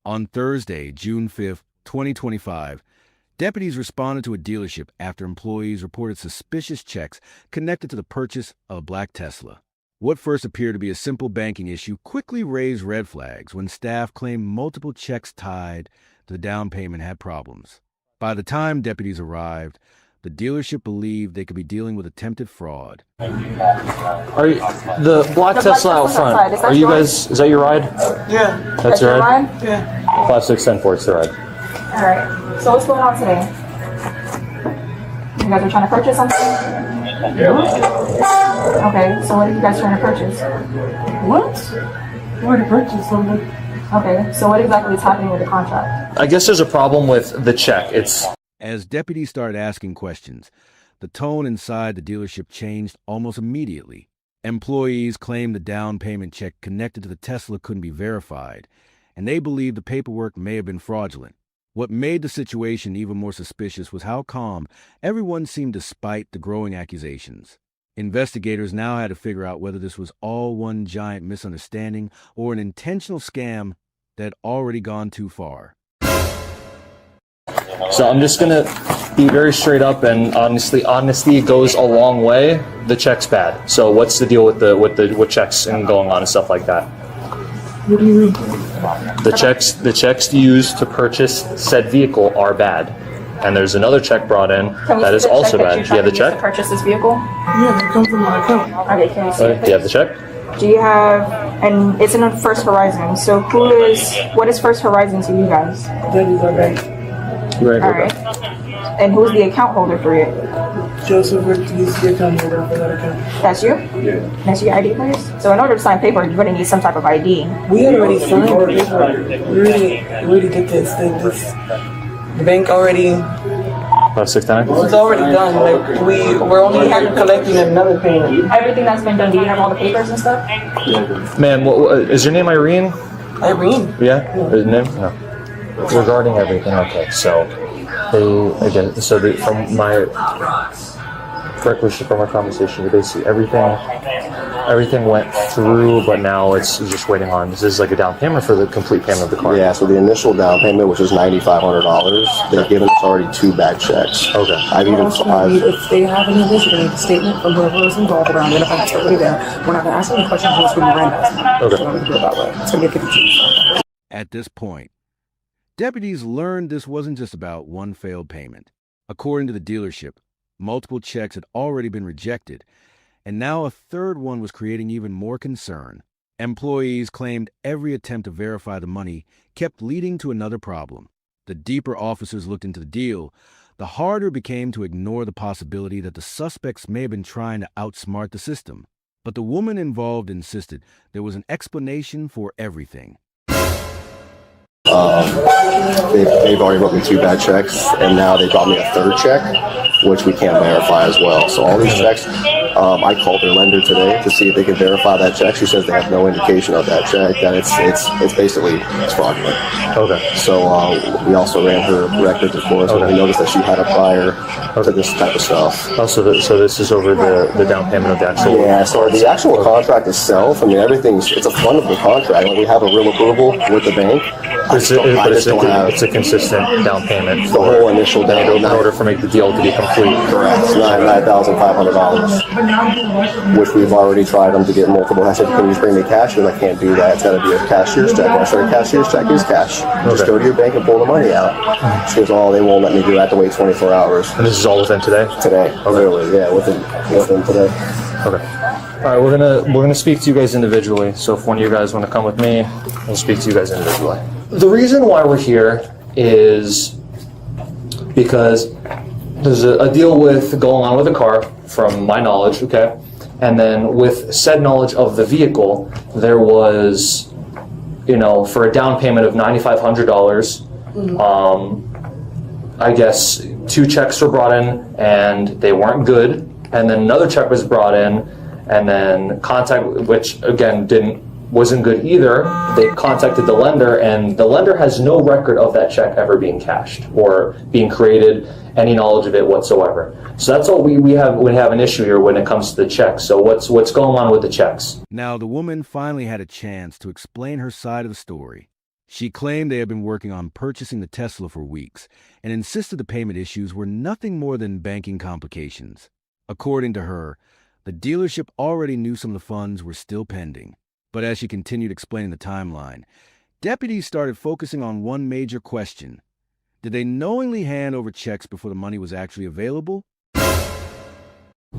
On Thursday, June 5th, 2025, deputies responded to a dealership after employees reported suspicious checks connected to the purchase of a black Tesla. What first appeared to be a simple banking issue quickly raised red flags when staff claimed multiple checks tied to the down payment had problems. By the time deputies arrived, the dealership believed they could be dealing with attempted fraud. Are you, the black Tesla out front, are you guys, is that your ride? Yeah. That's your ride? Yeah. 5610 it's the ride. Alright, so what's going on today? You guys are trying to purchase something? Okay, so what are you guys trying to purchase? What? We're to purchase something. Okay, so what exactly is happening with the contract? I guess there's a problem with the check. As deputies started asking questions, the tone inside the dealership changed almost immediately. Employees claimed the down payment check connected to the Tesla couldn't be verified, and they believed the paperwork may have been fraudulent. What made the situation even more suspicious was how calm everyone seemed despite the growing accusations. Investigators now had to figure out whether this was all one giant misunderstanding or an intentional scam that had already gone too far. So I'm just gonna be very straight up, and honestly, honesty goes a long way. The check's bad. So what's the deal with checks and going on and stuff like that? What do you mean? The checks used to purchase said vehicle are bad, and there's another check brought in that is also bad. Do you have the check? To purchase this vehicle? Yeah, that comes from my account. Okay, can we see it? Do you have the check? Do you have, and it's in First Horizon, so what is First Horizon to you guys? That is our bank. Right. Alright, and who's the account holder for it? Joseph is the account holder for that account. That's you? Yeah. That's your ID, please? So in order to sign paper, you're going to need some type of ID. We had already signed the paper. We already did this thing. The bank already. About 6 times. It's already done. Like we're only collecting another payment. Everything that's been done, do you have all the papers and stuff? Ma'am, is your name Irene? Irene. Yeah. Is name? No. Regarding everything, okay. So from my recollection from our conversation, basically everything went through, but now it's just waiting on. This is like a down payment for the complete payment of the car. Yeah, so the initial down payment, which was $9,500, they've given us already 2 bad checks. Okay. If they have any issue, they need a statement from whoever was involved around identifying somebody there. We're not going to ask any questions unless we remind us. Okay. So we're going to do it that way. It's going to be a 52. At this point, deputies learned this wasn't just about one failed payment. According to the dealership, multiple checks had already been rejected, and now a third one was creating even more concern. Employees claimed every attempt to verify the money kept leading to another problem. The deeper officers looked into the deal, the harder it became to ignore the possibility that the suspects may have been trying to outsmart the system. But the woman involved insisted there was an explanation for everything. They've already wrote me 2 bad checks, and now they brought me a 3rd check, which we can't verify as well. So all these checks, I called their lender today to see if they can verify that check. She says they have no indication of that check, that it's basically fraudulent. Okay. So we also ran her records, of course, and we noticed that she had a prior to this type of stuff. Oh, so this is over the down payment of the actual. Yeah. So the actual contract itself, I mean, it's a fundable contract. Like, we have a real approval with the bank. It's a consistent down payment. The whole initial down payment. In order for make the deal to be complete. Correct. It's $9,500, which we've already tried them to get multiple. I said, can you just bring me cash? And I can't do that. It's got to be a cashier's check. And I said, a cashier's check is cash. Just go to your bank and pull the money out. She goes, oh, they won't let me do that. I have to wait 24 hours. And this is all within today? Today. Okay. Literally, yeah, within today. Okay. All right, we're gonna speak to you guys individually. So if one of you guys want to come with me, we'll speak to you guys individually. The reason why we're here is because there's a deal with going on with the car, from my knowledge, okay? And then with said knowledge of the vehicle, there was, for a down payment of $9,500, I guess 2 checks were brought in and they weren't good. And then another check was brought in, and then which again wasn't good either. They contacted the lender, and the lender has no record of that check ever being cashed or being created, any knowledge of it whatsoever. So that's all we have an issue here when it comes to the checks. So what's going on with the checks? Now, the woman finally had a chance to explain her side of the story. She claimed they had been working on purchasing the Tesla for weeks and insisted the payment issues were nothing more than banking complications. According to her, the dealership already knew some of the funds were still pending. But as she continued explaining the timeline, deputies started focusing on one major question. Did they knowingly hand over checks before the money was actually available?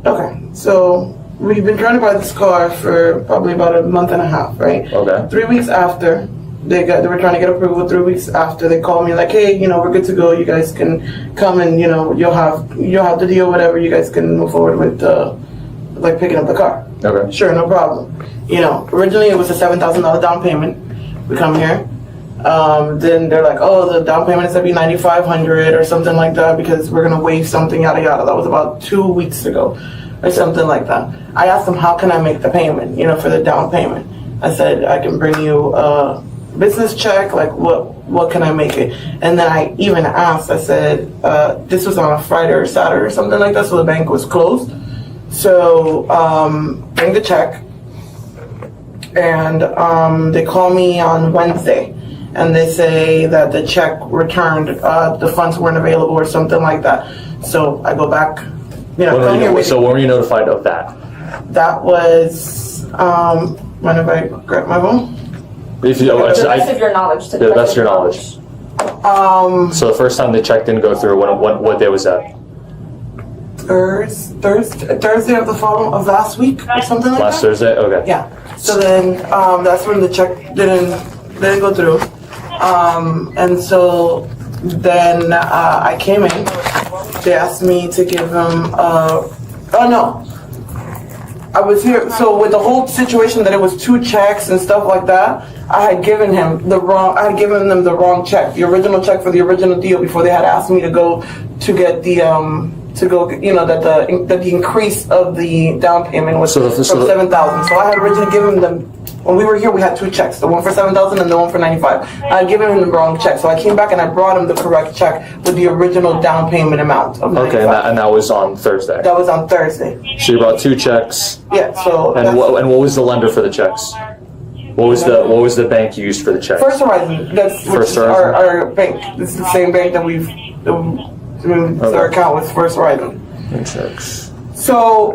Okay, so we've been trying to buy this car for probably about a month and a half, right? Okay. 3 weeks after they were trying to get approval. 3 weeks after they called me like, hey, we're good to go. You guys can come and you'll have the deal, whatever. You guys can move forward with like picking up the car. Okay. Sure, no problem. Originally it was a $7,000 down payment. We come here. Then they're like, oh, the down payment is going to be $9,500 or something like that because we're going to waive something, yada, yada. That was about 2 weeks ago or something like that. I asked them, how can I make the payment, for the down payment? I said, I can bring you a business check, like what can I make it? And then I even asked, I said, this was on a Friday or Saturday or something like that, so the bank was closed. So bring the check. And they call me on Wednesday. And they say that the check returned, the funds weren't available or something like that. So I go back, So when were you notified of that? That was, when have I grabbed my phone? To the best of your knowledge. To the best of your knowledge. So the first time the check didn't go through, what day was that? Thursday of last week or something like that. Last Thursday? Okay. Yeah. So then that's when the check didn't go through. And so then I came in. They asked me to give them. I was here. So with the whole situation that it was 2 checks and stuff like that, I had given them the wrong check, the original check for the original deal before they had asked me to go to get the that the increase of the down payment was from 7,000. So I had originally given them, when we were here, we had 2 checks, the one for 7,000 and the one for 95. I had given him the wrong check, so I came back and I brought him the correct check with the original down payment amount of 95. Okay, and that was on Thursday. That was on Thursday. So you brought 2 checks. Yeah. So and what was the lender for the checks? What was the bank used for the checks? First Horizon. That's First Horizon? Our bank. This is the same bank that our account was First Horizon. Checks. So,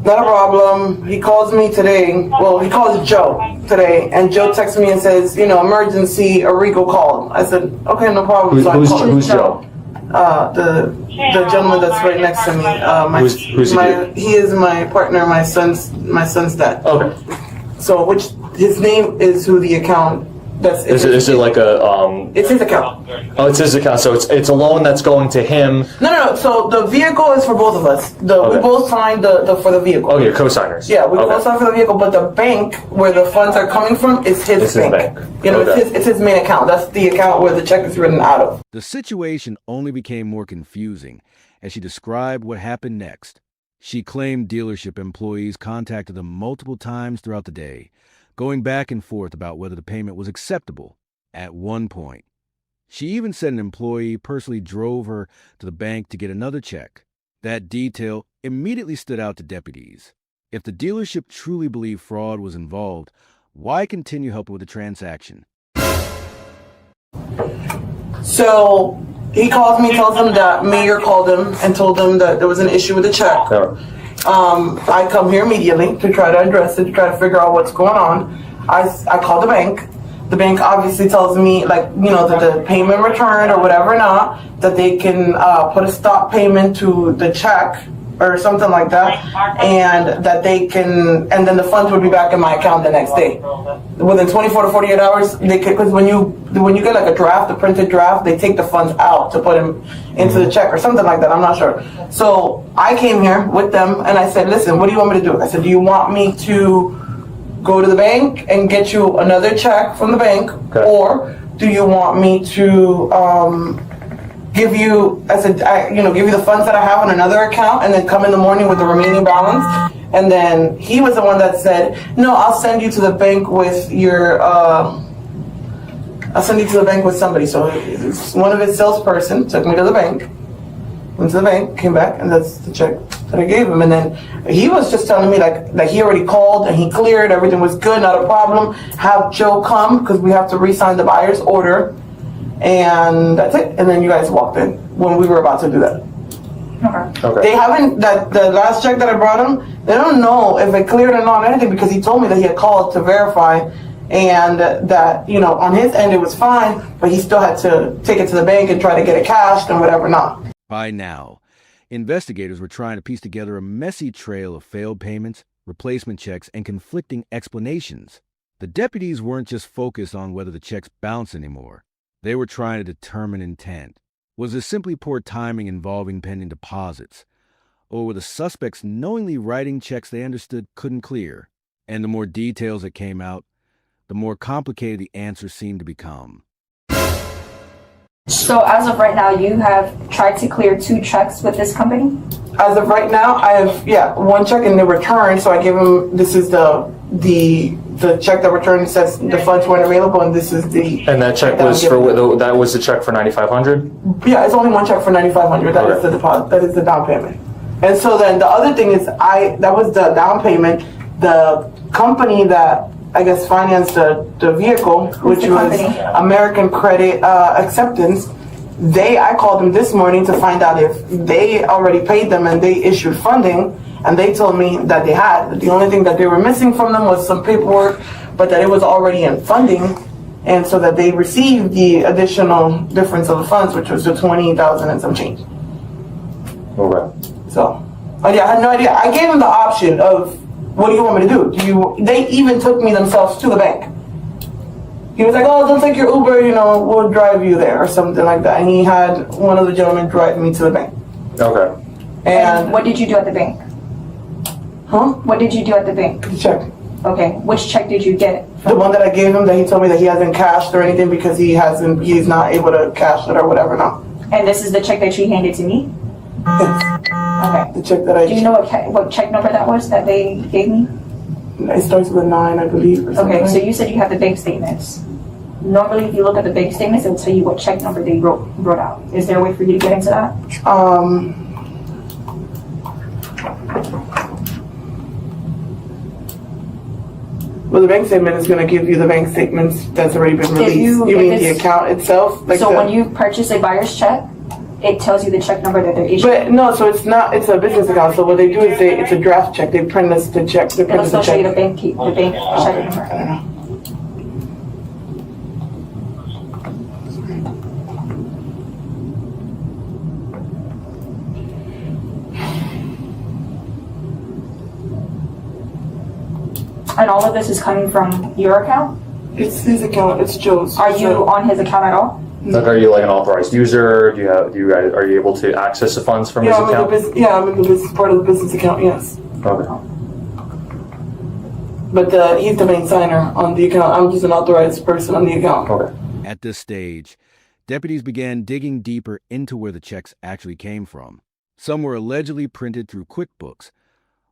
not a problem. He calls me today. Well, he calls Joe today, and Joe texts me and says, emergency, Arrigo called. I said, okay, no problem. Who's Joe? The gentleman that's right next to me. He is my partner, my son's dad. Okay. So, which his name is who the account. Is it like a It's his account. Oh, it's his account. So it's a loan that's going to him. No. So the vehicle is for both of us. We both signed for the vehicle. Oh, you're co-signers. Yeah, we both signed for the vehicle, but the bank where the funds are coming from is his bank. It's his main account. That's the account where the check is written out of. The situation only became more confusing as she described what happened next. She claimed dealership employees contacted them multiple times throughout the day, going back and forth about whether the payment was acceptable. At one point, she even said an employee personally drove her to the bank to get another check. That detail immediately stood out to deputies. If the dealership truly believed fraud was involved, why continue helping with the transaction? So he calls me, tells him that Mayor called him and told him that there was an issue with the check. I come here immediately to try to address it, to try to figure out what's going on. I call the bank. The bank obviously tells me, that the payment returned or whatever not, that they can put a stop payment to the check or something like that, and that they can, and then the funds would be back in my account the next day. Within 24 to 48 hours, they can, because when you get like a printed draft, they take the funds out to put them into the check or something like that. I'm not sure. So I came here with them and I said, listen, what do you want me to do? I said, do you want me to go to the bank and get you another check from the bank, or do you want me to give you the funds that I have on another account and then come in the morning with the remaining balance? And then he was the one that said, no, I'll send you to the bank with somebody. So one of his salesperson took me to the bank, went to the bank, came back, and that's the check that I gave him. And then he was just telling me like he already called and he cleared, everything was good, not a problem. Have Joe come because we have to re-sign the buyer's order. And that's it. And then you guys walked in when we were about to do that. Okay. They haven't, the last check that I brought him, they don't know if it cleared or not or anything because he told me that he had called to verify and that, you know, on his end it was fine, but he still had to take it to the bank and try to get it cashed and whatever not. By now, investigators were trying to piece together a messy trail of failed payments, replacement checks, and conflicting explanations. The deputies weren't just focused on whether the checks bounced anymore. They were trying to determine intent. Was this simply poor timing involving pending deposits? Or were the suspects knowingly writing checks they understood couldn't clear? And the more details that came out, the more complicated the answer seemed to become. So as of right now, you have tried to clear 2 checks with this company? As of right now, I have, one check in the return, so I gave him, this is the check that returned says the funds weren't available, and this is the... And that check was that was the check for $9,500? Yeah, it's only one check for $9,500. That is the deposit. That is the down payment. And so then the other thing is, that was the down payment. The company that I guess financed the vehicle, which was American Credit Acceptance. I called them this morning to find out if they already paid them and they issued funding, and they told me that they had. The only thing that they were missing from them was some paperwork, but that it was already in funding, and so that they received the additional difference of the funds, which was the $20,000 and some change. Okay. So, I had no idea. I gave them the option of, what do you want me to do? They even took me themselves to the bank. He was like, oh, don't take your Uber, we'll drive you there or something like that. And he had one of the gentlemen drive me to the bank. Okay. And what did you do at the bank? Huh? What did you do at the bank? The check. Okay. Which check did you get? The one that I gave him that he told me that he hasn't cashed or anything because he's not able to cash it or whatever now. And this is the check that you handed to me? Yes. Okay. The check that I... Do you know what check number that was that they gave me? It starts with a 9, I believe. Or something. Okay, so you said you have the bank statements. Normally, if you look at the bank statements, it will tell you what check number they wrote out. Is there a way for you to get into that? Well, the bank statement is going to give you the bank statements that's already been released. You mean the account itself? When you purchase a buyer's check, it tells you the check number that they're issuing. But no, so it's not. It's a business account. So what they do is it's a draft check. They print us the check. They print It'll us the still show you check. the bank check number. I don't know. And all of this is coming from your account? It's his account. It's Joe's. Are you on his account at all? Like, are you like an authorized user? Are you able to access the funds from his account? I'm in the business part of the business account. Yes. Okay. But he's the main signer on the account. I'm just an authorized person on the account. Okay. At this stage, deputies began digging deeper into where the checks actually came from. Some were allegedly printed through QuickBooks,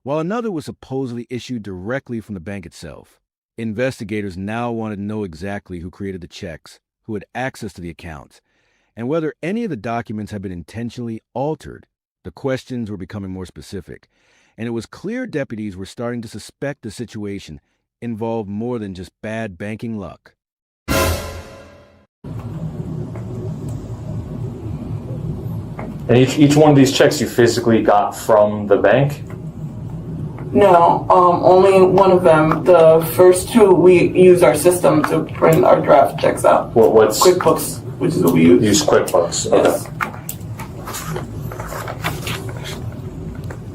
while another was supposedly issued directly from the bank itself. Investigators now wanted to know exactly who created the checks, who had access to the accounts, and whether any of the documents had been intentionally altered. The questions were becoming more specific, and it was clear deputies were starting to suspect the situation involved more than just bad banking luck. And each one of these checks you physically got from the bank? No, only one of them. The first 2, we use our system to print our draft checks out. What's QuickBooks, which is what we use. Use QuickBooks. Okay. Yes.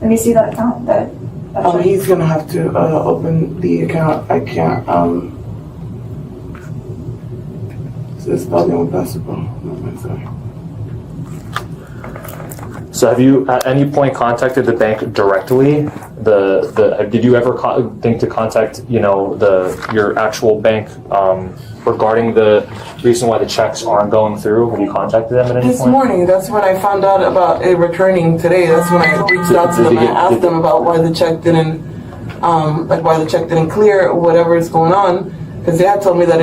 Let me see that account. He's gonna have to open the account. I can't. So it's probably impossible. I'm sorry. So have you at any point contacted the bank directly? Did you ever think to contact your actual bank regarding the reason why the checks aren't going through? Have you contacted them at any point? This morning, that's when I found out about it returning today. That's when I reached out to them and asked them about why the check didn't, clear or whatever is going on, because they had told me that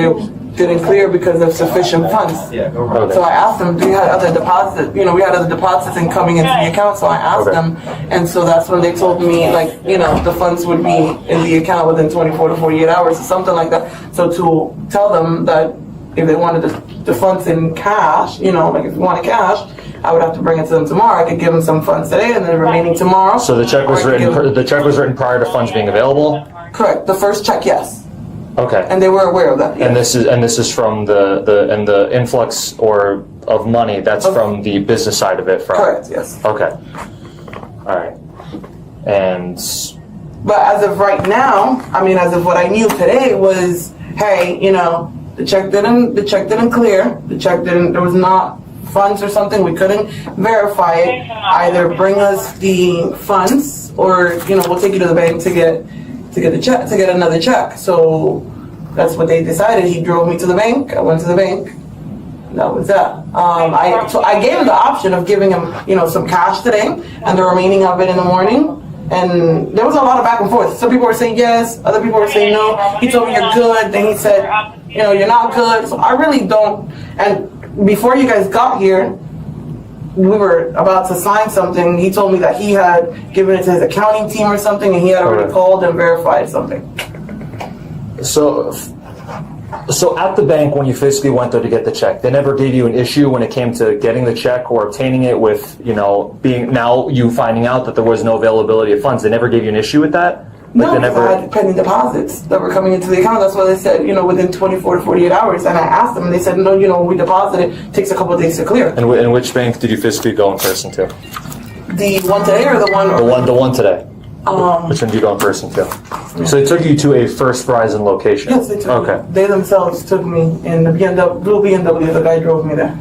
didn't clear because of sufficient funds. So I asked them, do you have other deposits? You know, we had other deposits coming into the account, so I asked them, and so that's when they told me, like, you know, the funds would be in the account within 24 to 48 hours or something like that. So to tell them that if they wanted the funds in cash, you know, like if you wanted cash, I would have to bring it to them tomorrow. I could give them some funds today and then the remaining tomorrow. So the check was written. The check was written prior to funds being available. Correct. The first check, yes. Okay. And they were aware of that. Yes. And this is from the influx of money. That's from the business side of it. Correct. Yes. Okay. All right. And. But as of right now, I mean, as of what I knew today was, hey, you know, the check didn't clear. There was not funds or something. We couldn't verify it. Either bring us the funds, or you know, we'll take you to the bank to get the check, to get another check. So that's what they decided. He drove me to the bank. I went to the bank. That was that. I gave him the option of giving him, you know, some cash today and the remaining of it in the morning. And there was a lot of back and forth. Some people were saying yes, other people were saying no. He told me you're good. Then he said, you know, you're not good. So I really don't. And before you guys got here, we were about to sign something. He told me that he had given it to his accounting team or something, and he had already called and verified something. So at the bank, when you physically went there to get the check, they never gave you an issue when it came to getting the check or obtaining it with, you know, now you finding out that there was no availability of funds. They never gave you an issue with that? Like no, I had pending deposits that were coming into the account. That's why they said, you know, within 24 to 48 hours. And I asked them, and they said, no, you know, we deposited. It takes a couple of days to clear. And which bank did you physically go in person to? The one today or the one? The one today. Which one did you go in person to? Yeah. So they took you to a First Verizon location? Yes, they took me. They themselves took me in the blue BMW. The guy drove me there.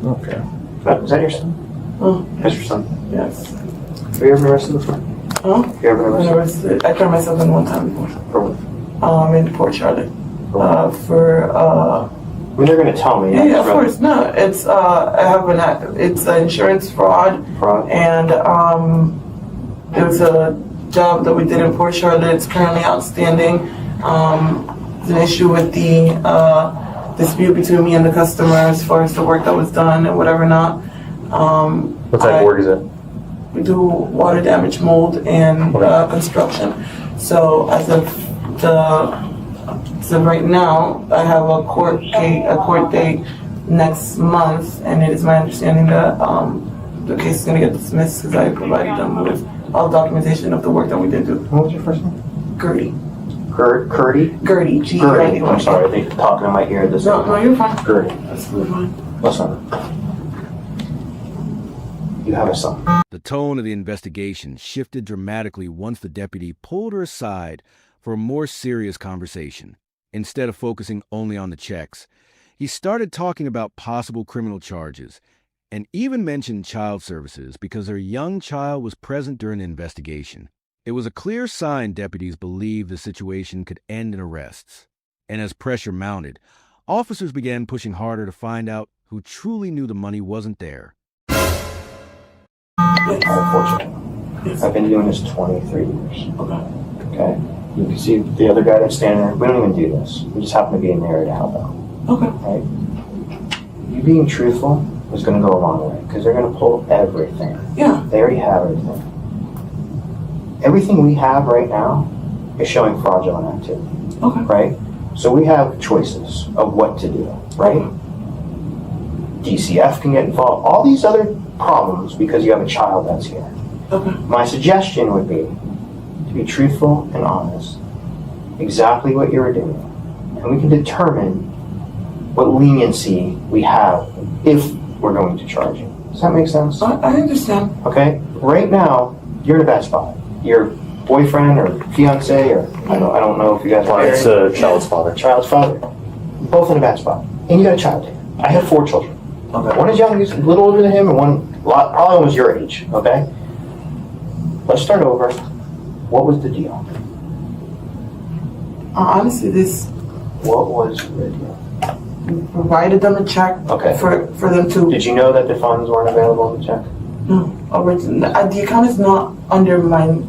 Okay. Is that your son? Oh. That's your son? Yes. Have you ever been arrested before? Huh? Have you ever been arrested? I turned myself in one time before. For what? In Port Charlotte. I mean, they're going to tell me. Yeah, of course. No, it's I have it's an insurance fraud. And it was a job that we did in Port Charlotte. It's currently outstanding. There's an issue with the dispute between me and the customer as far as the work that was done and whatever not. What type of work is it? We do water damage, mold, and construction. So as of right now, I have a court date next month, and it is my understanding that the case is going to get dismissed because I provided them with all documentation of the work that we did do. What was your first name? Gertie. Gertie? Gertie. G-E-R-D-Y. I'm sorry, they talking in my ear. No, you're fine. Gertie. That's fine. Listen. You have a son. The tone of the investigation shifted dramatically once the deputy pulled her aside for a more serious conversation. Instead of focusing only on the checks, he started talking about possible criminal charges and even mentioned child services because her young child was present during the investigation. It was a clear sign deputies believed the situation could end in arrests. And as pressure mounted, officers began pushing harder to find out who truly knew the money wasn't there. Unfortunately. I've been doing this 23 years. Okay. You can see the other guy that's standing there. We don't even do this. We just happen to be in the area to help out. Okay. Right? You being truthful is going to go a long way because they're going to pull everything. Yeah. They already have everything. Everything we have right now is showing fraudulent activity. Okay. Right? So we have choices of what to do. Right? DCF can get involved. All these other problems because you have a child that's here. Okay. My suggestion would be to be truthful and honest. Exactly what you're doing. And we can determine what leniency we have if we're going to charge you. Does that make sense? I understand. Okay? Right now, you're in a bad spot. Your boyfriend or fiance or I don't know if you guys are married. It's a child's father. Child's father. Both in a bad spot. And you got a child here. I have 4 children. Okay. One is young, he's a little older than him, and one probably almost your age. Okay? Let's start over. What was the deal? Honestly, What was the deal? we provided them a check for them to. Did you know that the funds weren't available in the check? No, the account is not under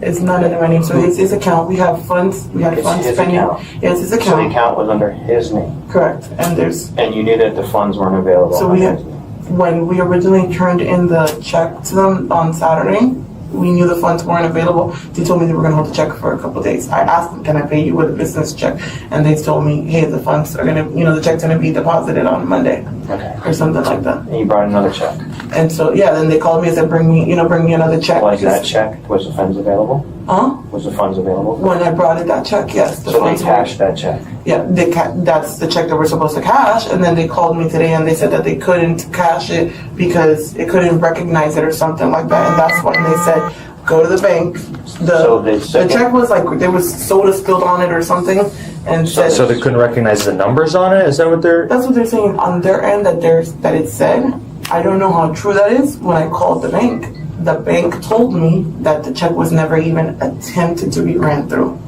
it's not under my name. So it's his account. We have funds. We had It's funds his spending. account. Yeah, it's his So the account. account was under his name, Correct. And and you knew that the funds weren't available. so under we had, his name. when we originally turned in the check to them on Saturday, we knew the funds weren't available. They told me they were going to hold the check for a couple of days. I asked them, can I pay you with a business check? And they told me, hey, the funds are going to, the check's going to be deposited on Monday Okay. or something like that. And you brought another check. And so, yeah, then they called me and said, bring me another check. Was that check? Was the funds available? Huh? Was the funds available? When I brought it, that check, yes. The So they funds were- cashed that check. Yeah, that's the check that we're supposed to cash, and then they called me today and they said that they couldn't cash it because it couldn't recognize it or something like that, and that's when they said, go to the bank. So they said- the check was like, there was soda spilled on it or something, and said, So they couldn't recognize the numbers on it? Is that what they're... that's what they're saying on their end, that it said. I don't know how true that is. When I called the bank told me that the check was never even attempted to be ran through.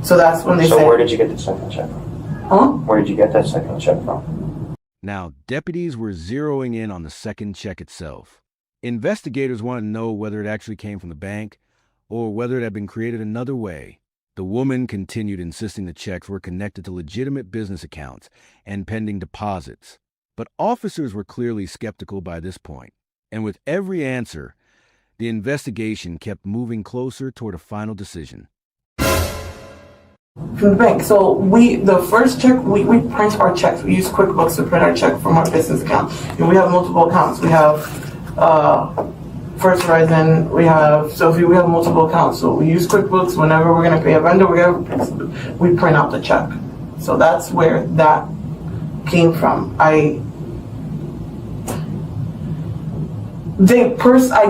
So that's when they So said, where did you get the second check from? huh? Where did you get that second check from? Now, deputies were zeroing in on the second check itself. Investigators wanted to know whether it actually came from the bank or whether it had been created another way. The woman continued insisting the checks were connected to legitimate business accounts and pending deposits. But officers were clearly skeptical by this point, and with every answer, the investigation kept moving closer toward a final decision. From the bank. So the first check, we print our checks. We use QuickBooks to print our check from our business account. And we have multiple accounts. We have First Horizon, we have Sophie, we have multiple accounts. So we use QuickBooks whenever we're going to pay a vendor, we print out the check. So that's where that came from. I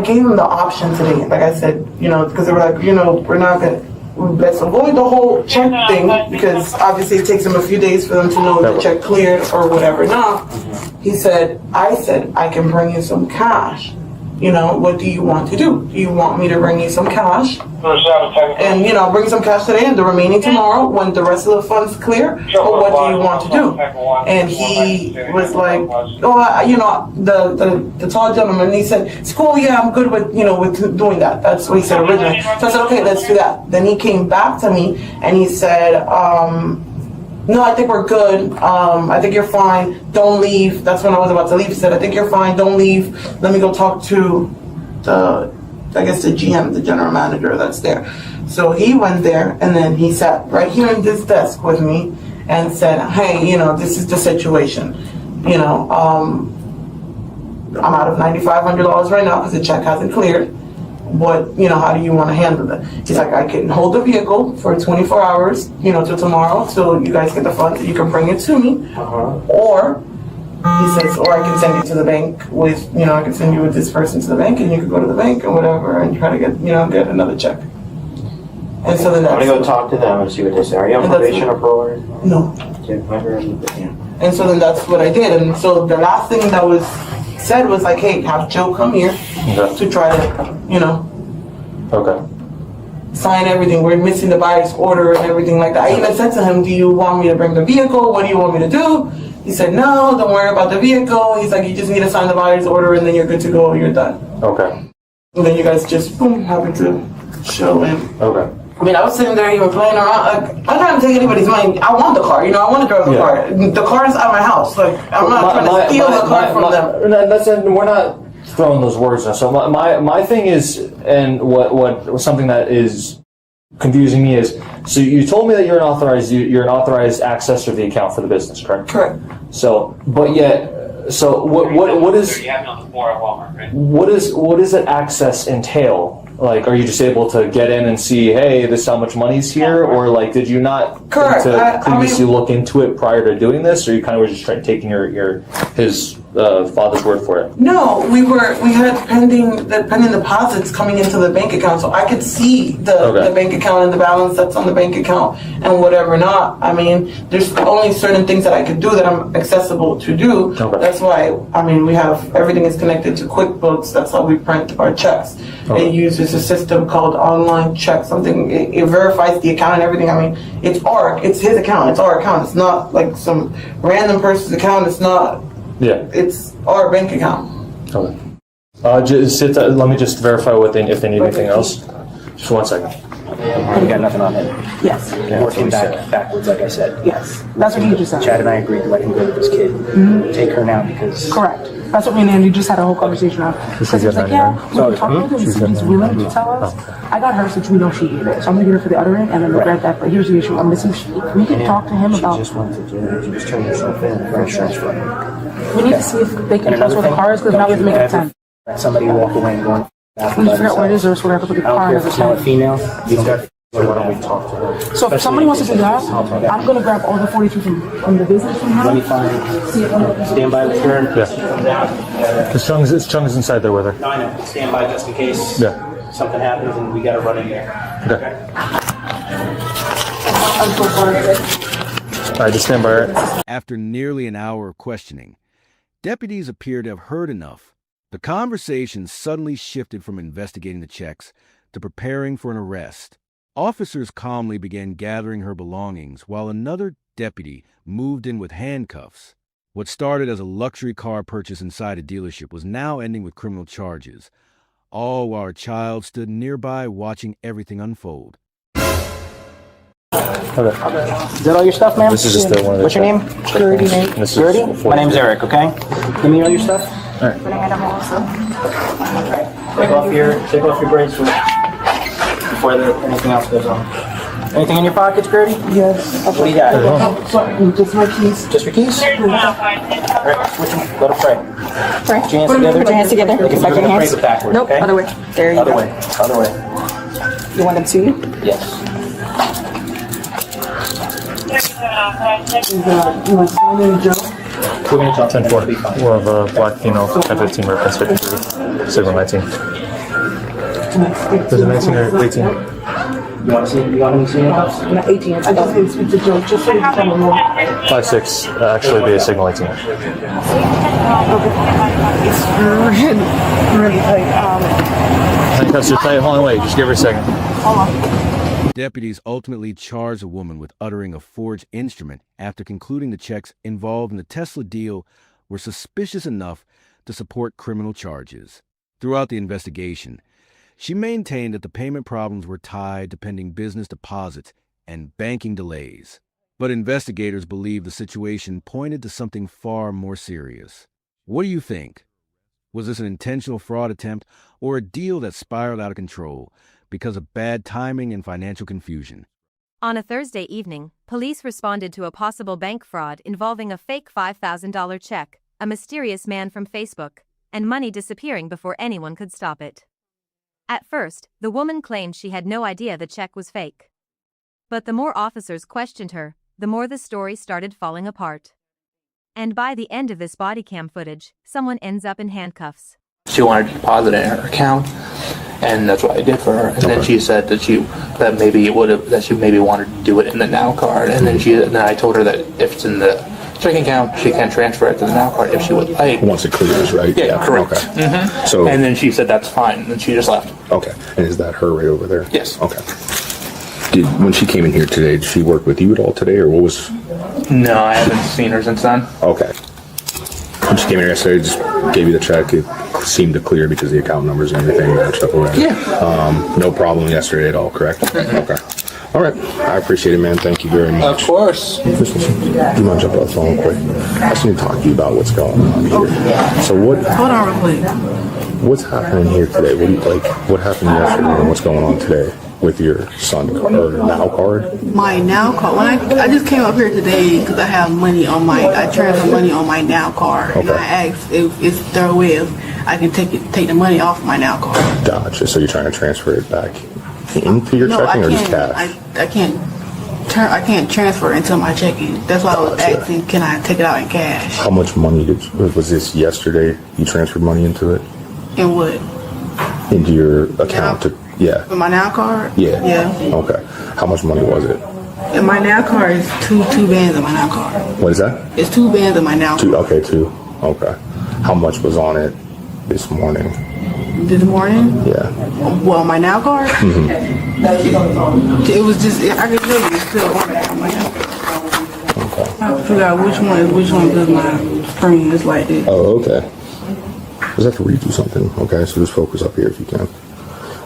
gave them the option today. Like I said, because they were like, we're not going to, let's avoid the whole check thing because obviously it takes them a few days for them to know if the check cleared or whatever. No, I said, I can bring you some cash. What do you want to do? Do you want me to bring you some cash? And, bring some cash today and the remaining tomorrow when the rest of the funds clear? Or what do you want to do? And he was like, the tall gentleman, he said, it's cool, yeah, I'm good with, with doing that. That's what he said originally. So I said, okay, let's do that. Then he came back to me and he said, no, I think we're good. I think you're fine. Don't leave. That's when I was about to leave. He said, I think you're fine. Don't leave. Let me go talk to the GM, the general manager that's there. So he went there and then he sat right here at this desk with me and said, hey, this is the situation. I'm out of $9,500 right now because the check hasn't cleared. How do you want to handle it? He's like, I can hold the vehicle for 24 hours, till tomorrow, till you guys get the funds, you can bring it to me. Or, he says, or I can send you to the bank with, I can send you with this person to the bank and you can go to the bank and whatever and try to get, get another check. And so then I'm gonna go talk to them and see what they say. Are you on probation or parole? No. Yeah. And so then that's what I did. And so the last thing that was said was like, hey, have Joe come here to try to, Okay. sign everything. We're missing the buyer's order and everything like that. I even said to him, do you want me to bring the vehicle? What do you want me to do? He said, no, don't worry about the vehicle. He's like, you just need to sign the buyer's order and then you're good to go. You're done. Okay. And then you guys just, boom, happen to show in. Okay. I mean, I was sitting there even playing around. Like, I'm not trying to take anybody's money. I want the car. I want to drive the car. The car is at my house. Like, I'm not trying to steal the car from them. We're not throwing those words in. So my thing is, and what something that is confusing me is, so you told me that you're an authorized accessor of the account for the business, correct? Correct. So, but yet, so what is what does that access entail? Like, are you just able to get in and see, hey, this is how much money's here, or like, did you not previously look into it prior to doing this, or you kind of were just taking his father's word for it? No, we had pending deposits coming into the bank account, so I could see the bank account and the balance that's on the bank account and whatever not. I mean, there's only certain things that I could do that I'm accessible to do. Okay. That's why, we have, everything is connected to QuickBooks. That's how we print our checks. Okay. It uses a system called online check, it verifies the account and everything. It's his account, it's our account. It's not like some random person's account. It's not. Yeah. It's our bank account. Okay. Just let me just verify if they need anything else. Just 1 second. You got nothing on him. Yes. Working backwards, like I said. Yes. That's what he just said. Chad and I agreed to let him go with this kid. Take her now because. Correct. That's what me and Andy just had a whole conversation on. Because he was like, yeah, we can talk with him and see if he's willing to tell us. I got her since we know she gave it. So I'm going to get her for the other end and then grab that. But here's the issue. I'm missing. We can talk to him about. She just went to jail. You just turned yourself in for insurance fraud. We need to see if they can tell us where the car is because now we have to make it 10. Let somebody walk away and go on. We figure out where it is or else we're going to have to put the I don't car care in if it's male or female. You don't got to. Why don't we talk to her? So if somebody wants to do that, I'm going to grab all the 42 from the business from her. Let me find. Stand by with her. Yeah. Because Chung is inside there with her. No, I know. Stand by just in case. Yeah. Something happens and we got to run in there. Okay. I'm so sorry. All right, just stand by it. After nearly an hour of questioning, deputies appear to have heard enough. The conversation suddenly shifted from investigating the checks to preparing for an arrest. Officers calmly began gathering her belongings while another deputy moved in with handcuffs. What started as a luxury car purchase inside a dealership was now ending with criminal charges, all while a child stood nearby watching everything unfold. Okay. Is that all your stuff, ma'am? This is just the one. What's your name? Gertie. Gertie? My name's Eric, okay? Give me all your stuff. All right. Take off your bracelet before anything else goes on. Anything in your pockets, Gertie? Yes. What do you got? Just my keys. Just your keys? Alright, switch them. Go to pray. Pray. Put your hands together. Put your hands together. You're Back your gonna hands. pray backwards, Nope, okay? other way. There you Other go. way. Other way. You want them to you? Yes. You want to name Joe? We're going to talk 10-4. We'll have a black female F-15 reference 53. Signal 19. Is it 19 or 18? You want to see handcuffs? I'm not 18. I just need to speak to Joe just so you can tell me more. 5-6. Actually be a signal 18. It's really tight. Handcuffs are tight. Hold on, wait. Just give her a second. Hold on. Deputies ultimately charged a woman with uttering a forged instrument after concluding the checks involved in the Tesla deal were suspicious enough to support criminal charges. Throughout the investigation, she maintained that the payment problems were tied to pending business deposits and banking delays. But investigators believe the situation pointed to something far more serious. What do you think? Was this an intentional fraud attempt or a deal that spiraled out of control because of bad timing and financial confusion? On a Thursday evening, police responded to a possible bank fraud involving a fake $5,000 check, a mysterious man from Facebook, and money disappearing before anyone could stop it. At first, the woman claimed she had no idea the check was fake. But the more officers questioned her, the more the story started falling apart. And by the end of this body cam footage, someone ends up in handcuffs. She wanted to deposit it in her account, and that's what I did for her. And then she said that she maybe wanted to do it in the Now card. And then I told her that if it's in the checking account, she can transfer it to the Now card if she would like. Once it clears, right? Yeah, correct. Okay. Mm-hmm. So, and then she said that's fine, and she just left. okay. And is that her right over there? Yes. Okay. When she came in here today, did she work with you at all today, or what was? No, I haven't seen her since then. Okay. When she came in here yesterday, just gave you the check. It seemed to clear because the account numbers and everything matched up already. Yeah. No problem yesterday at all, correct? Okay. All right. I appreciate it, man. Thank you very much. Of course. Do you mind jumping off the phone real quick? I just need to talk to you about what's going on here. So Hold on real quick. what's happening here today? What happened yesterday and what's going on today with your son or Now card? My Now card. When I just came up here today because I have money on I transfer money on my Now card. Okay. And I asked if it's their way if I can take the money off my Now card. Gotcha. So you're trying to transfer it back into your checking or just cash? I can't transfer it into my checking. That's why I was asking, can I take it out in cash? How much money was this yesterday? You transferred money into it? And what? Into your account? Yeah. With my Now card? Yeah. Yeah. Okay. How much money was it? And my Now card is two bands of my Now card. What is that? It's 2 bands of my Now card. Okay, 2. Okay. How much was on it this morning? This morning? Yeah. Well, my Now card? Mm-hmm. It was just, I can tell you it's still on my Now card. Okay. I have to figure out which one because my screen is like this. Oh, okay. just have to read you something, okay? So just focus up here if you can.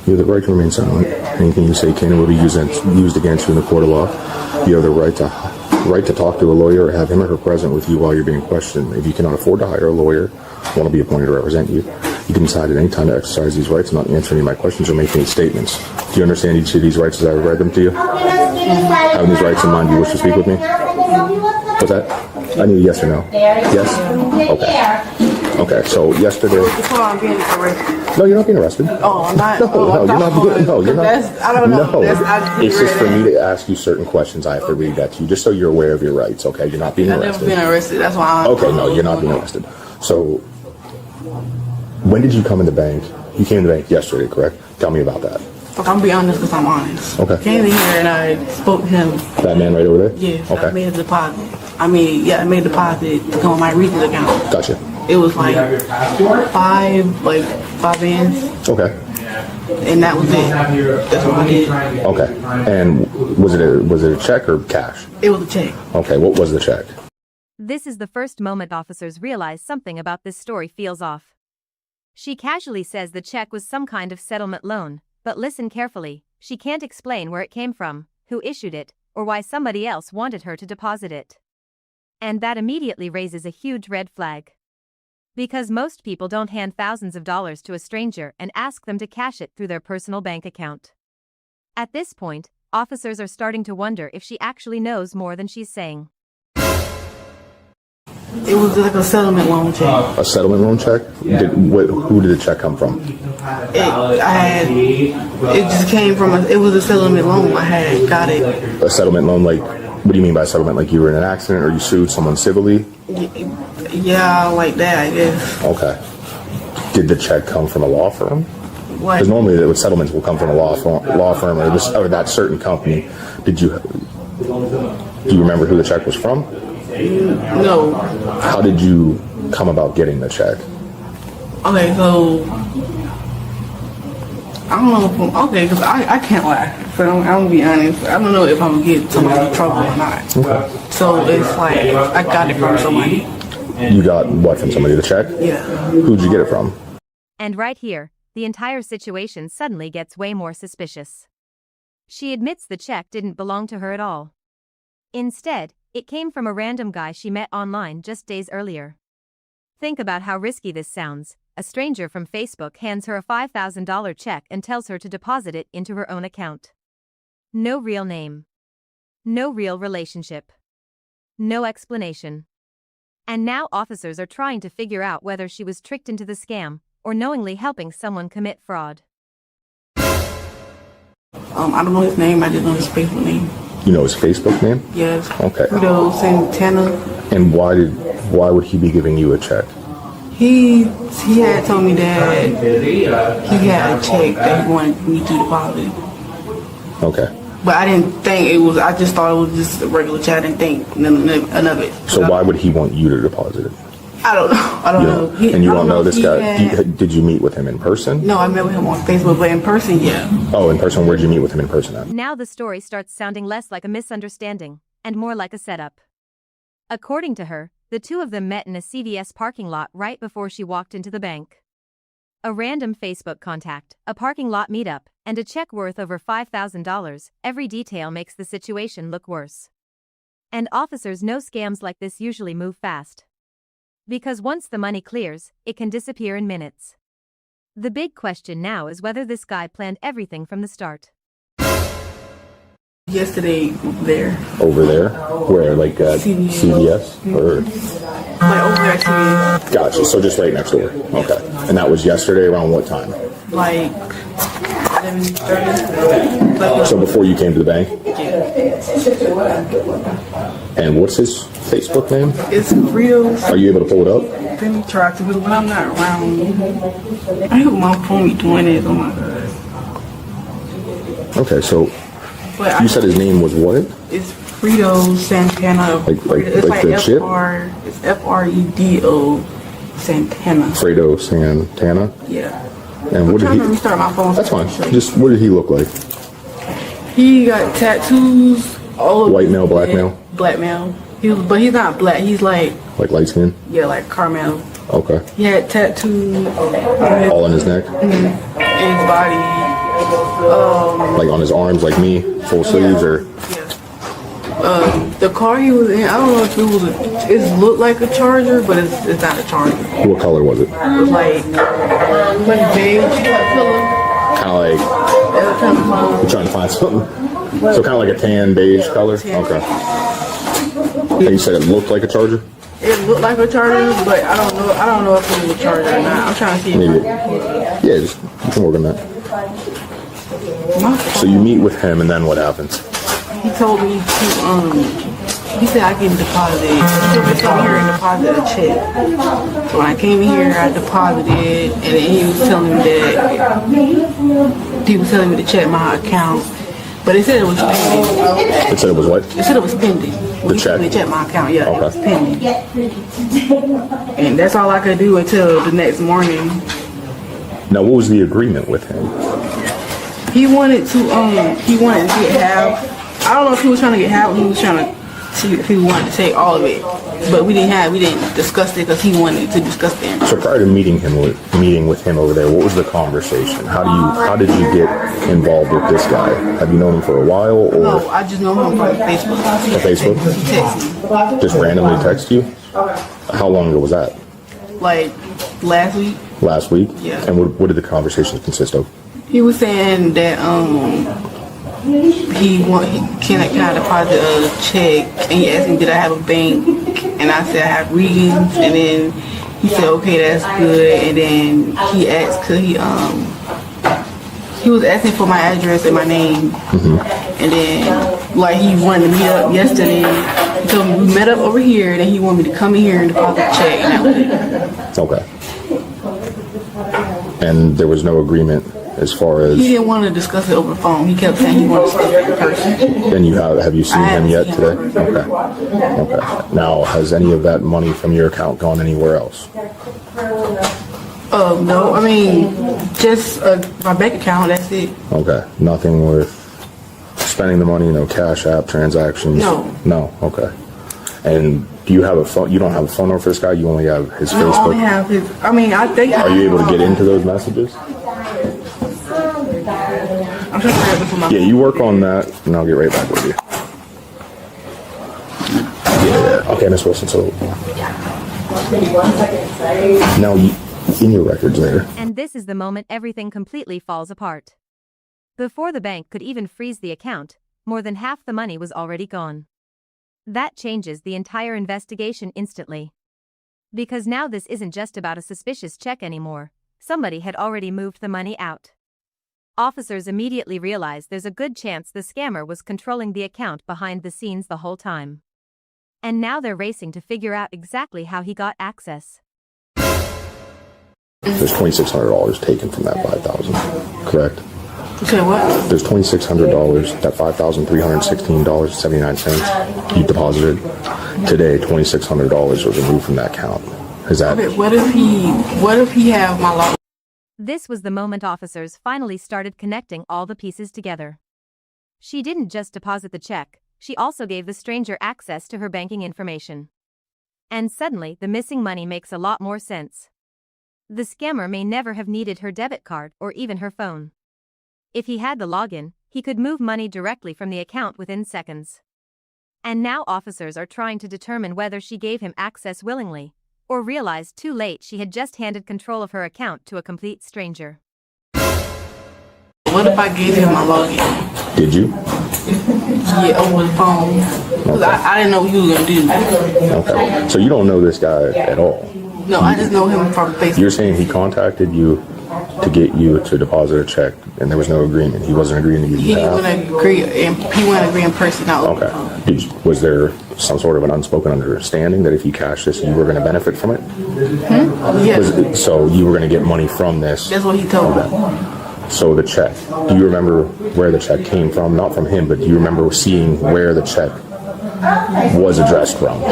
You have the right to remain silent. Anything you say can and will be used against you in the court of law. You have the right to talk to a lawyer or have him or her present with you while you're being questioned. If you cannot afford to hire a lawyer, want to be appointed to represent you, you can decide at any time to exercise these rights and not answer any of my questions or make any statements. Do you understand each of these rights as I read them to you? Having these rights in mind, do you wish to speak with me? What's that? I need a yes or no. Yes? Okay. Okay, so yesterday... I'm being arrested. No, you're not being arrested. Oh, I'm not? No, you're not. No, you're not. I don't know. No, it's just for me to ask you certain questions. I have to read that to you, just so you're aware of your rights, okay? You're not being arrested. I've never been arrested, that's why I'm... Okay, no, you're not being arrested. So, when did you come in the bank? You came in the bank yesterday, correct? Tell me about that. I'm gonna be honest because I'm honest. Okay. Came in here and I spoke to him. That man right over there? Yes, Okay. I made a deposit. I made a deposit to come on my Reason account. Gotcha. It was like five bands. Okay. And that was it. That's what I did. Okay. And was it a check or cash? It was a check. Okay, what was the check? This is the first moment officers realize something about this story feels off. She casually says the check was some kind of settlement loan, but listen carefully, she can't explain where it came from, who issued it, or why somebody else wanted her to deposit it. And that immediately raises a huge red flag. Because most people don't hand thousands of dollars to a stranger and ask them to cash it through their personal bank account. At this point, officers are starting to wonder if she actually knows more than she's saying. It was like a settlement loan check. A settlement loan check? Who did the check come from? It just came from, it was a settlement loan. I had got it. A settlement loan, like, what do you mean by settlement? Like you were in an accident or you sued someone civilly? Yeah, like that, I guess. Okay. Did the check come from a law firm? What? Because normally the settlements will come from a law firm or that certain company. Do you remember who the check was from? No. How did you come about getting the check? Okay, so I don't know if because I can't lie. So I'm gonna be honest. I don't know if I'm gonna get somebody in trouble or not. Okay. So it's like I got it from somebody. You got what from somebody? The check? Yeah. Who'd you get it from? And right here, the entire situation suddenly gets way more suspicious. She admits the check didn't belong to her at all. Instead, it came from a random guy she met online just days earlier. Think about how risky this sounds. A stranger from Facebook hands her a $5,000 check and tells her to deposit it into her own account. No real name. No real relationship. No explanation. And now officers are trying to figure out whether she was tricked into the scam or knowingly helping someone commit fraud. I don't know his name, I just know his Facebook name. You know his Facebook name? Yes. Okay. Guido Santana. And why would he be giving you a check? He had told me that he had a check that he wanted me to deposit. Okay. But I didn't think it was, I just thought it was just a regular check. I didn't think none of it. So why would he want you to deposit it? I don't know. I don't know. And you don't know this guy? Did you meet with him in person? No, I met with him on Facebook, but in person, yeah. Oh, in person? Where'd you meet with him in person at? Now the story starts sounding less like a misunderstanding and more like a setup. According to her, the two of them met in a CVS parking lot right before she walked into the bank. A random Facebook contact, a parking lot meetup, and a check worth over $5,000, every detail makes the situation look worse. And officers know scams like this usually move fast. Because once the money clears, it can disappear in minutes. The big question now is whether this guy planned everything from the start. Yesterday, there. Over there? Where, like CVS? Or? Like over there at CVS. Gotcha, so just right next door. Okay. And that was yesterday around what time? Like 11:30. So before you came to the bank? Yeah. And what's his Facebook name? It's Fritos. Are you able to pull it up? Let me try to, but I'm not around. I hope my phone be doing it. Oh my god. Okay, so you said his name was what? It's Frito Santana. Like it's like the chip? It's Fredo Santana. Fredo Santana? Yeah. And what did he? I'm trying to restart my phone. That's fine. Just what did he look like? He got tattoos. All of White male, black male? Black male. But he's not black. He's like light skin? Yeah, like caramel. Okay. He had tattoos All in his neck? in his body. Like on his arms, like me, full sleeves, or? The car he was in, I don't know if it looked like a Charger, but it's not a Charger. What color was it? It was like beige color. Kind of like, you're trying to find something. So kind of like a tan beige color? Okay. And you said it looked like a Charger? It looked like a Charger, but I don't know if it was a Charger or not. I'm trying to see. Maybe. Yeah, just, you can work on that. So you meet with him, and then what happens? He told me to, he said I can deposit it. He told me to come here and deposit a check. So when I came here, I deposited it, and then he was telling me to check my account. But it said it was pending. It said it was what? It said it was pending. The check? When he checked my account, yeah, Okay. it was pending. And that's all I could do until the next morning. Now, what was the agreement with him? He wanted to get half. I don't know if he was trying to get half or he was trying to see if he wanted to take all of it. But we didn't discuss it because he wanted to discuss it. So prior to meeting with him over there, what was the conversation? How did you get involved with this guy? Have you known him for a while, or? No, I just know him from Facebook. Facebook? He texted me. Just randomly text you? How long ago was that? Like last week. Last week? Yeah. And what did the conversations consist of? He was saying that can I deposit a check, and he asked me did I have a bank, and I said I have Regan's, and then he said okay, that's good, and then he asked he was asking for my address and my name, and then like he wanted to meet up yesterday. He told me we met up over here, and then he wanted me to come in here and deposit a check, and that was it. Okay. And there was no agreement as far as. He didn't want to discuss it over the phone. He kept saying he wanted to discuss it in person. And have you seen him yet today? Okay. Okay. Now, has any of that money from your account gone anywhere else? No, I mean, just my bank account, that's it. Okay. Nothing with spending the money, no Cash App transactions? No. No, okay. And do you have a phone? You don't have a phone number for this guy? You only have his No, I Facebook? only have his, I mean, I think. Are you able to get into those messages? I'm trying to grab it from my. Yeah, you work on that, and I'll get right back with you. Yeah. Okay, Miss Wilson, so. Now, in your records there. And this is the moment everything completely falls apart. Before the bank could even freeze the account, more than half the money was already gone. That changes the entire investigation instantly. Because now this isn't just about a suspicious check anymore. Somebody had already moved the money out. Officers immediately realized there's a good chance the scammer was controlling the account behind the scenes the whole time. And now they're racing to figure out exactly how he got access. There's $2,600 taken from that $5,000, correct? Okay, what? There's $2,600, that $5,316.79 you deposited. Today, $2,600 was removed from that account. Is that? Okay, what if he have my log? This was the moment officers finally started connecting all the pieces together. She didn't just deposit the check, she also gave the stranger access to her banking information. And suddenly, the missing money makes a lot more sense. The scammer may never have needed her debit card or even her phone. If he had the login, he could move money directly from the account within seconds. And now officers are trying to determine whether she gave him access willingly, or realized too late she had just handed control of her account to a complete stranger. What if I gave him my login? Did you? Yeah, over the phone. Because I didn't know what he was going to do. Okay. So you don't know this guy at all? No, I just know him from Facebook. You're saying he contacted you to get you to deposit a check, and there was no agreement. He wasn't agreeing to give He you didn't half? want to agree, and he wanted to agree in person. Okay. Was there some sort of an unspoken understanding that if you cash this, you were going to benefit from it? Yes. So you were going to get money from this? That's what he told me. So the check, do you remember where the check came from? Not from him, but do you remember seeing where the check was addressed from? He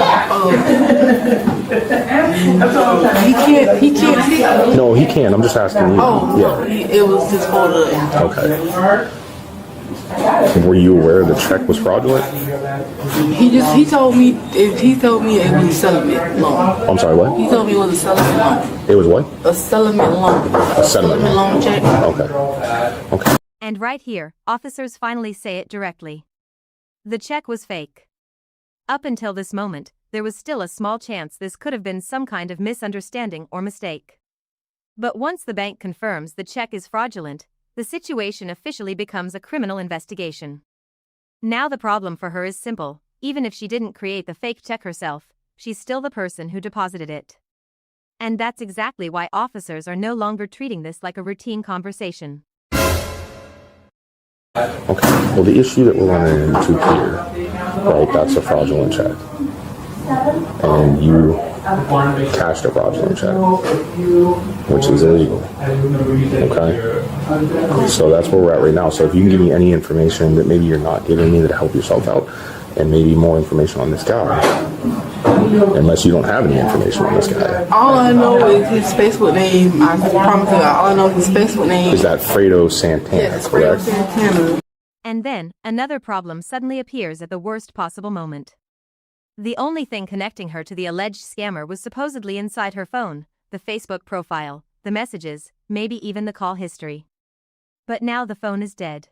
can't see. No, he can. I'm just asking you. Oh, yeah. it was his folder. Okay. Were you aware the check was fraudulent? He told me it was a settlement loan. I'm sorry, what? He told me it was a settlement loan. It was what? A settlement loan. A settlement loan check. Okay. Okay. And right here, officers finally say it directly. The check was fake. Up until this moment, there was still a small chance this could have been some kind of misunderstanding or mistake. But once the bank confirms the check is fraudulent, the situation officially becomes a criminal investigation. Now the problem for her is simple: even if she didn't create the fake check herself, she's still the person who deposited it. And that's exactly why officers are no longer treating this like a routine conversation. Okay. Well, the issue that we're running into here, right, that's a fraudulent check. And you cashed a fraudulent check, which is illegal. Okay? So that's where we're at right now. So if you can give me any information that maybe you're not giving me to help yourself out, and maybe more information on this guy, unless you don't have any information on this guy. All I know is his Facebook name. I promise you, all I know is his Facebook name. Is that Fredo Santana, yes, Fredo correct? Santana. And then, another problem suddenly appears at the worst possible moment. The only thing connecting her to the alleged scammer was supposedly inside her phone, the Facebook profile, the messages, maybe even the call history. But now the phone is dead.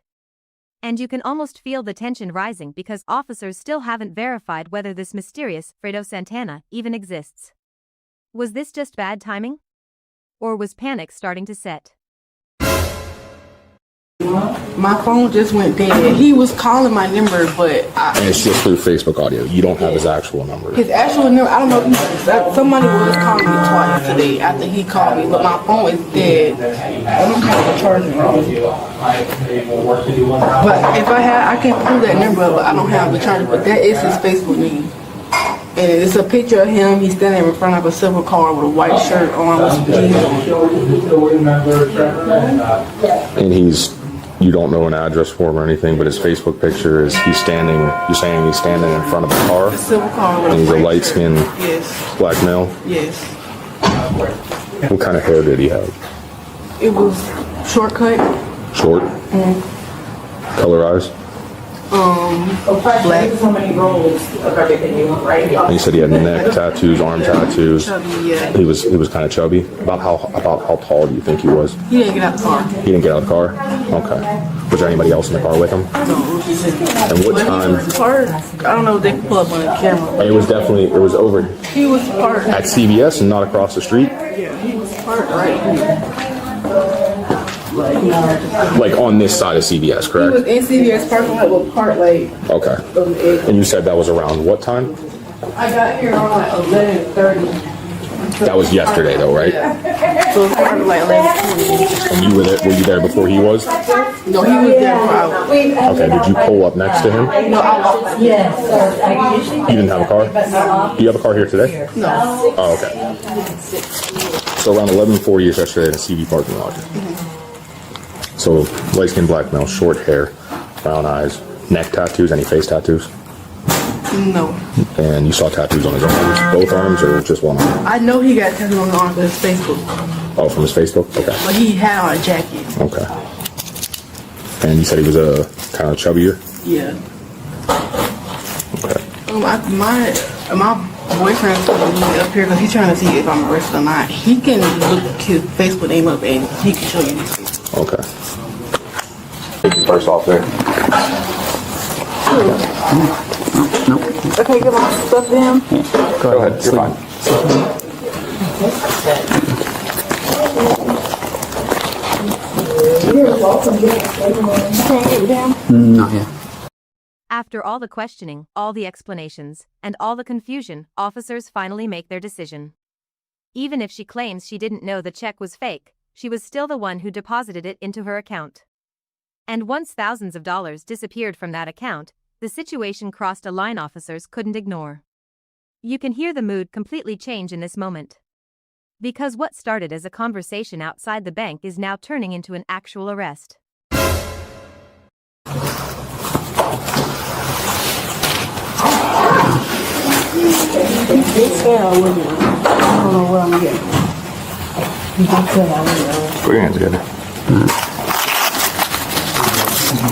And you can almost feel the tension rising because officers still haven't verified whether this mysterious Fredo Santana even exists. Was this just bad timing? Or was panic starting to set? My phone just went dead. He was calling my number, but and it's just through Facebook audio. You don't have his actual number. His actual number, I don't know if somebody was calling me twice today after he called me, but my phone is dead. I don't have the charger on. But if I can pull that number up, but I don't have the charger. But that is his Facebook name. And it's a picture of him. He's standing in front of a silver car with a white shirt on with some jeans. And you don't know an address for him or anything, but his Facebook picture is you're saying he's standing in front of a car? A silver car with and he's a white light-skinned yes. black male? Yes. What kind of hair did he have? It was short cut. Short? Color eyes? Black. And you said he had neck tattoos, arm tattoos. Chubby, yeah. He was kind of chubby. About how tall do you think he was? He didn't get out of the car. He didn't get out of the car? Okay. Was there anybody else in the car with him? No. And what time? He was parked. I don't know if they can pull up on the camera. It was over He was parked. at CVS and not across the street? Yeah, he was parked right here. Like on this side of CVS, He correct? was in CVS parking lot with parked like Okay. on the edge. And you said that was around what time? I got here around like 11:30. That was yesterday though, right? So it started like 11:20. And were you there before he was? No, he was there for hours. Okay, did you pull up next to him? No, I was. You didn't have a car? Do you have a car here today? No. Oh, okay. So around 11:40 yesterday in a CV parking lot. So light-skinned black male, short hair, brown eyes, neck tattoos, any face tattoos? No. And you saw tattoos on his arms, both arms, or just one arm? I know he got tattooed on the arm with his Facebook, Oh, from his Facebook? Okay. but he had on a jacket. Okay. And you said he was kind of chubbier? Yeah. Okay. My boyfriend told me up here because he's trying to see if I'm arrested or not. He can look his Facebook name up and he can show you his Facebook. Okay. Take your purse off there. Okay, get my stuff to him. Go ahead, you're fine. Not yet. After all the questioning, all the explanations, and all the confusion, officers finally make their decision. Even if she claims she didn't know the check was fake, she was still the one who deposited it into her account. And once thousands of dollars disappeared from that account, the situation crossed a line officers couldn't ignore. You can hear the mood completely change in this moment. Because what started as a conversation outside the bank is now turning into an actual arrest. I don't know what I'm getting. Put your hands together. What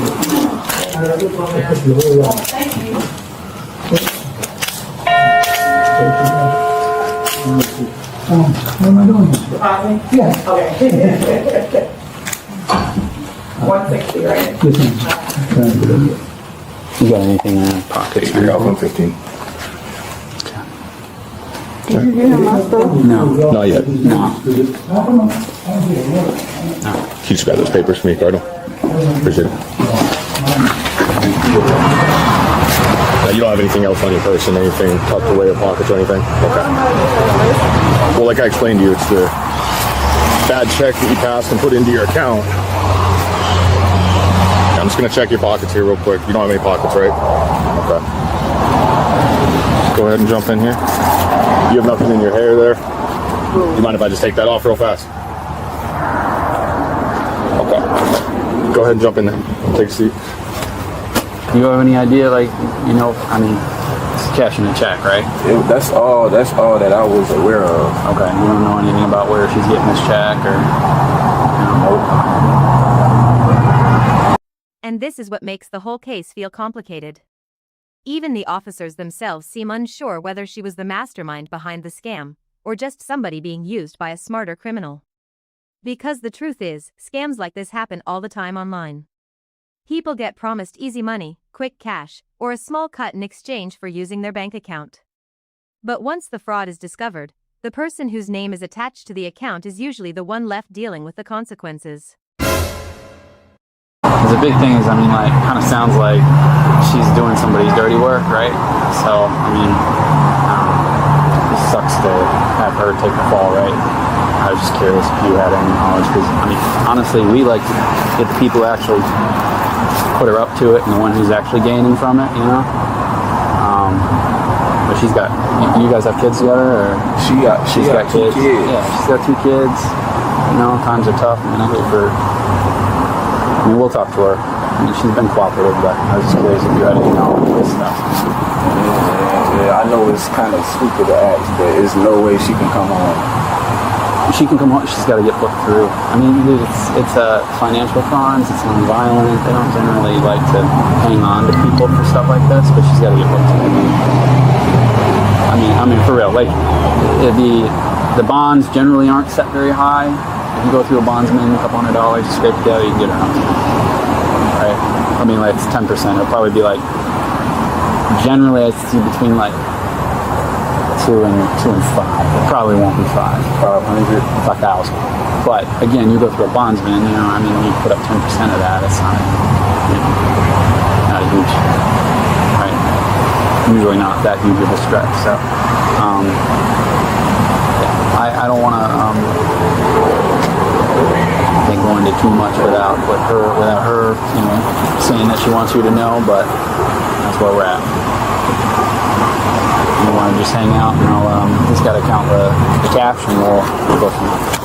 am I doing? Yeah. Okay. 160, right? You got anything in your pocket? You're out 115. Did you get him my stuff? No. Not yet. No. Can you just grab those papers for me, Cardinal? Appreciate it. You don't have anything else on your person, anything tucked away in pockets or anything? Okay. Well, like I explained to you, it's the bad check that you passed and put into your account. I'm just going to check your pockets here real quick. You don't have any pockets, right? Okay. Just go ahead and jump in here. You have nothing in your hair there? Do you mind if I just take that off real fast? Okay. Go ahead and jump in there. Take a seat. Do you have any idea, like, I mean, it's cashing a check, right? That's all that I was aware of. Okay. You don't know anything about where she's getting this check or, And this is what makes the whole case feel complicated. Even the officers themselves seem unsure whether she was the mastermind behind the scam, or just somebody being used by a smarter criminal. Because the truth is, scams like this happen all the time online. People get promised easy money, quick cash, or a small cut in exchange for using their bank account. But once the fraud is discovered, the person whose name is attached to the account is usually the one left dealing with the consequences. The big thing is, kind of sounds like she's doing somebody's dirty work, right? So, it sucks to have her take the fall, right? I was just curious if you had any knowledge, because, honestly, we like to get the people who actually put her up to it and the one who's actually gaining from it, But she's got, you guys have kids together, or? She's got kids. 2 kids. Yeah, she's got 2 kids. Times are tough, I hate for... we'll talk to her. She's been cooperative, but I was just curious if you had any knowledge of this stuff. Yeah, I know it's kind of stupid to ask, but there's no way she can come home. She can come home, she's got to get looked through. It's financial crimes, it's non-violent. They don't generally like to hang on to people for stuff like this, but she's got to get looked through. For real, like, the bonds generally aren't set very high. If you go through a bondsman, $200, scrape together, you can get her house. Right? It's 10%. It'll probably be generally I see between 2 and 5. It probably won't be 5. 500, 5,000. But again, you go through a bondsman, you put up 10% of that. It's not a huge, right? Usually not that huge of a stretch. So, I don't want to go into too much without her, saying that she wants you to know, but that's where we're at. You want to just hang out, and I'll just got to count the cash, and we'll go from there.